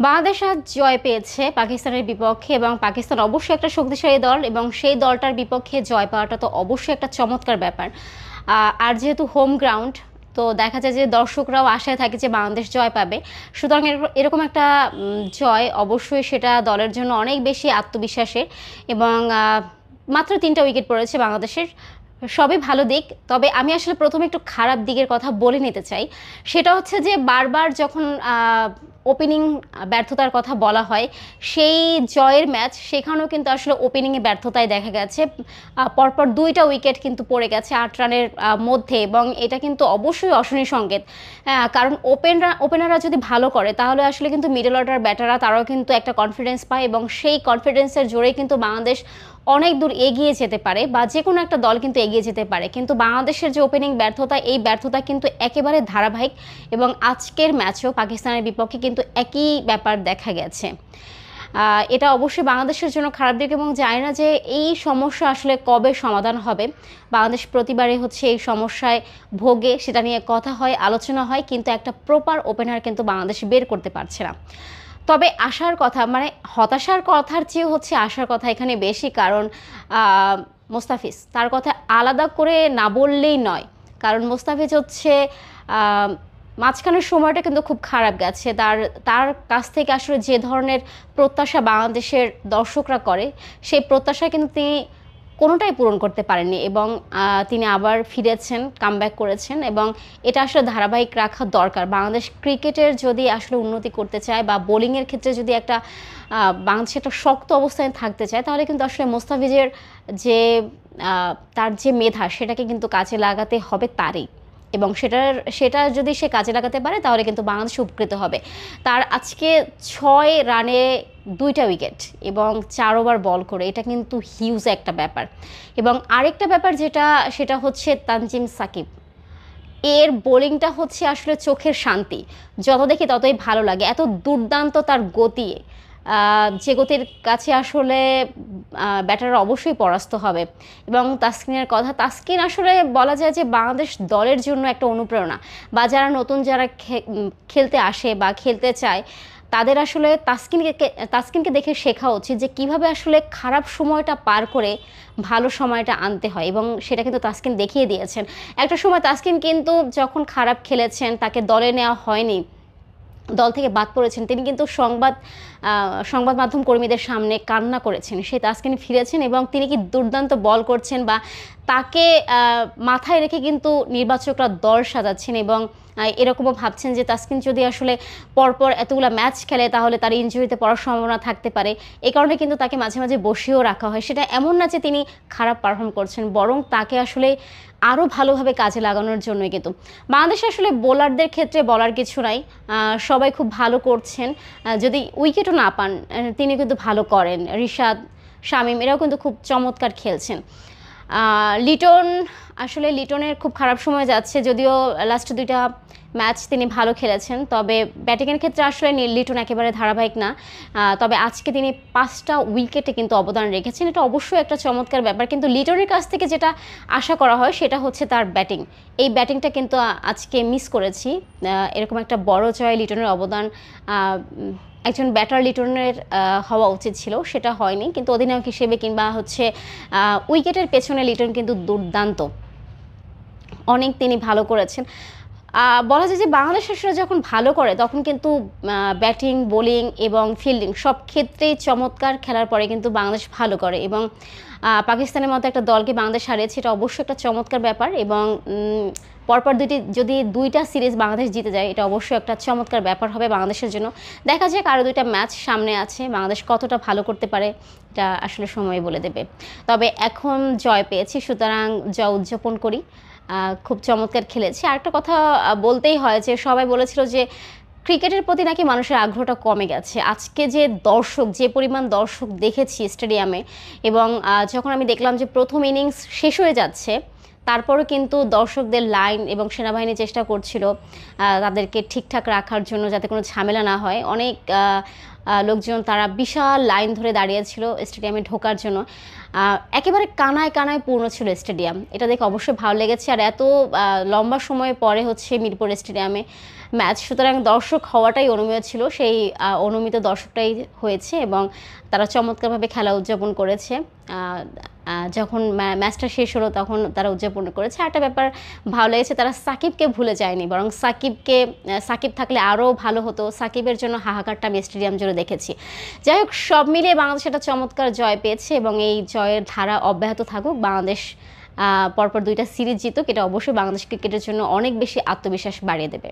বাংলাদেশ আজ জয় পেয়েছে পাকিস্তানের বিপক্ষে এবং পাকিস্তান অবশ্যই একটা শক্তিশালী দল এবং সেই দলটার বিপক্ষে জয় পাওয়াটা তো অবশ্যই একটা চমৎকার ব্যাপার। আর যেহেতু হোম গ্রাউন্ড, তো দেখা যায় যে দর্শকরাও আশায় থাকে যে বাংলাদেশ জয় পাবে। সুতরাং এরকম একটা জয় অবশ্যই সেটা দলের জন্য অনেক বেশি আত্মবিশ্বাসের। এবং মাত্র 3টা উইকেট পড়েছে বাংলাদেশের, সবই ভালো দিক। তবে আমি আসলে প্রথমে একটু খারাপ দিকের কথা বলে নিতে চাই। সেটা হচ্ছে যে বারবার যখন ওপেনিং ব্যর্থতার কথা বলা হয়, সেই জয়ের ম্যাচ সেখানেও কিন্তু আসলে ওপেনিংয়ে ব্যর্থতায় দেখা গেছে। পরপর 2টা উইকেট কিন্তু পড়ে গেছে 8 রানের মধ্যে, এবং এটা কিন্তু অবশ্যই অশনি সংকেত। কারণ ওপেনাররা যদি ভালো করে তাহলে আসলে কিন্তু মিডল অর্ডার ব্যাটাররা তারাও কিন্তু একটা কনফিডেন্স পায়, এবং সেই কনফিডেন্সের জোরেই কিন্তু বাংলাদেশ অনেক দূর এগিয়ে যেতে পারে, বা যে কোনো একটা দল কিন্তু এগিয়ে যেতে পারে। কিন্তু বাংলাদেশের যে ওপেনিং ব্যর্থতা, এই ব্যর্থতা কিন্তু একেবারে ধারাবাহিক, এবং আজকের ম্যাচেও পাকিস্তানের বিপক্ষে কিন্তু একই ব্যাপার দেখা গেছে। এটা অবশ্যই বাংলাদেশের জন্য খারাপ দিক, এবং জানি না যে এই সমস্যা আসলে কবে সমাধান হবে। বাংলাদেশ প্রতিবারই হচ্ছে এই সমস্যায় ভোগে, সেটা নিয়ে কথা হয়, আলোচনা হয়, কিন্তু একটা প্রপার ওপেনার কিন্তু বাংলাদেশ বের করতে পারছে না। তবে আশার কথা, মানে হতাশার কথার চেয়ে হচ্ছে আশার কথা এখানে বেশি। কারণ মোস্তাফিজ, তার কথা আলাদা করে না বললেই নয়। কারণ মোস্তাফিজ হচ্ছে মাঝখানের সময়টা কিন্তু খুব খারাপ গেছে। তার তার কাছ থেকে আসলে যে ধরনের প্রত্যাশা বাংলাদেশের দর্শকরা করে, সেই প্রত্যাশা কিন্তু তিনি কোনোটাই পূরণ করতে পারেননি, এবং তিনি আবার ফিরেছেন, কামব্যাক করেছেন, এবং এটা আসলে ধারাবাহিক রাখা দরকার। বাংলাদেশ ক্রিকেটের যদি আসলে উন্নতি করতে চায়, বা বোলিংয়ের ক্ষেত্রে যদি একটা বাংলাদেশ একটা শক্ত অবস্থানে থাকতে চায়, তাহলে কিন্তু আসলে মোস্তাফিজের যে তার যে মেধা, সেটাকে কিন্তু কাজে লাগাতে হবে তারই। এবং সেটা যদি সে কাজে লাগাতে পারে তাহলে কিন্তু বাংলাদেশ উপকৃত হবে। তার আজকে 6 রানে 2টা উইকেট এবং 4 ওভার বল করে, এটা কিন্তু হিউজ একটা ব্যাপার। এবং আরেকটা ব্যাপার সেটা হচ্ছে তানজিম সাকিব, এর বোলিংটা হচ্ছে আসলে চোখের শান্তি। যত দেখি ততই ভালো লাগে, এত দুর্দান্ত তার গতি, যে গতির কাছে আসলে ব্যাটাররা অবশ্যই পরাস্ত হবে। এবং তাসকিনের কথা, তাসকিন আসলে বলা যায় যে বাংলাদেশ দলের জন্য একটা অনুপ্রেরণা, বা যারা নতুন যারা খেলতে আসে বা খেলতে চায়, তাদের আসলে তাসকিনকে দেখে শেখা উচিত যে কিভাবে আসলে খারাপ সময়টা পার করে ভালো সময়টা আনতে হয়, এবং সেটা কিন্তু তাসকিন দেখিয়ে দিয়েছেন। একটা সময় তাসকিন কিন্তু যখন খারাপ খেলেছেন, তাকে দলে নেওয়া হয়নি, দল থেকে বাদ পড়েছেন, তিনি কিন্তু সংবাদ মাধ্যম কর্মীদের সামনে কান্না করেছেন। সেই তাসকিন ফিরেছেন, এবং তিনি কি দুর্দান্ত বল করছেন, বা তাকে মাথায় রেখে কিন্তু নির্বাচকরা দল সাজাচ্ছেন, এবং এরকমও ভাবছেন যে তাসকিন যদি আসলে পরপর এতগুলো ম্যাচ খেলে তাহলে তার ইনজুরিতে পড়ার সম্ভাবনা থাকতে পারে। এই কারণে কিন্তু তাকে মাঝে মাঝে বসিয়েও রাখা হয়। সেটা এমন না যে তিনি খারাপ পারফর্ম করছেন, বরং তাকে আসলে আরও ভালোভাবে কাজে লাগানোর জন্যই। কিন্তু বাংলাদেশে আসলে বোলারদের ক্ষেত্রে বলার কিছু নাই, সবাই খুব ভালো করছেন। যদি উইকেটও না পান, তিনি কিন্তু ভালো করেন। রিশাদ, শামীম, এরাও কিন্তু খুব চমৎকার খেলছেন। লিটনের খুব খারাপ সময় যাচ্ছে, যদিও লাস্ট 2টা ম্যাচ তিনি ভালো খেলেছেন, তবে ব্যাটিংয়ের ক্ষেত্রে আসলে লিটন একেবারে ধারাবাহিক না। তবে আজকে তিনি 5টা উইকেটে কিন্তু অবদান রেখেছেন, এটা অবশ্যই একটা চমৎকার ব্যাপার। কিন্তু লিটনের কাছ থেকে যেটা আশা করা হয় সেটা হচ্ছে তার ব্যাটিং। এই ব্যাটিংটা কিন্তু আজকে মিস করেছি। এরকম একটা বড় জয়ে লিটনের অবদান একজন ব্যাটার লিটনের হওয়া উচিত ছিল, সেটা হয়নি। কিন্তু অধিনায়ক হিসেবে কিংবা হচ্ছে উইকেটের পেছনে লিটন কিন্তু দুর্দান্ত, অনেক তিনি ভালো করেছেন। বলা যায় যে বাংলাদেশ আসলে যখন ভালো করে তখন কিন্তু ব্যাটিং, বোলিং এবং ফিল্ডিং সব ক্ষেত্রেই চমৎকার খেলার পরে কিন্তু বাংলাদেশ ভালো করে, এবং পাকিস্তানের মতো একটা দলকে বাংলাদেশ হারিয়েছে, এটা অবশ্যই একটা চমৎকার ব্যাপার। এবং পরপর যদি 2টা সিরিজ বাংলাদেশ জিতে যায়, এটা অবশ্যই একটা চমৎকার ব্যাপার হবে বাংলাদেশের জন্য। দেখা যাক, আরও 2টা ম্যাচ সামনে আছে, বাংলাদেশ কতটা ভালো করতে পারে এটা আসলে সময় বলে দেবে। তবে এখন জয় পেয়েছি, সুতরাং জয় উদযাপন করি। খুব চমৎকার খেলেছে। আরেকটা কথা বলতেই হয় যে সবাই বলেছিল যে ক্রিকেটের প্রতি নাকি মানুষের আগ্রহটা কমে গেছে। আজকে যে পরিমাণ দর্শক দেখেছি স্টেডিয়ামে, এবং যখন আমি দেখলাম যে প্রথম ইনিংস শেষ হয়ে যাচ্ছে, তারপরও কিন্তু দর্শকদের লাইন এবং সেনাবাহিনী চেষ্টা করছিল তাদেরকে ঠিকঠাক রাখার জন্য, যাতে কোনো ঝামেলা না হয়। অনেক লোকজন তারা বিশাল লাইন ধরে দাঁড়িয়েছিল স্টেডিয়ামে ঢোকার জন্য। একেবারে কানায় কানায় পূর্ণ ছিল স্টেডিয়াম। এটা দেখে অবশ্যই ভালো লেগেছে। আর এত লম্বা সময় পরে হচ্ছে মিরপুর স্টেডিয়ামে ম্যাচ, সুতরাং দর্শক হওয়াটাই অনুমেয় ছিল। সেই অনুমিত দর্শকটাই হয়েছে এবং তারা চমৎকারভাবে খেলা উদযাপন করেছে। যখন ম্যাচটা শেষ হলো তখন তারা উদযাপন করেছে। একটা ব্যাপার ভালো লেগেছে, তারা সাকিবকে ভুলে যায়নি, বরং সাকিব থাকলে আরও ভালো হতো। সাকিবের জন্য হাহাকারটা আমি স্টেডিয়াম জুড়ে দেখেছি। যাই হোক, সব মিলিয়ে বাংলাদেশ একটা চমৎকার জয় পেয়েছে এবং এই জয়ের ধারা অব্যাহত থাকুক। বাংলাদেশ পরপর 2টা সিরিজ জিতুক, এটা অবশ্যই বাংলাদেশ ক্রিকেটের জন্য অনেক বেশি আত্মবিশ্বাস বাড়িয়ে দেবে।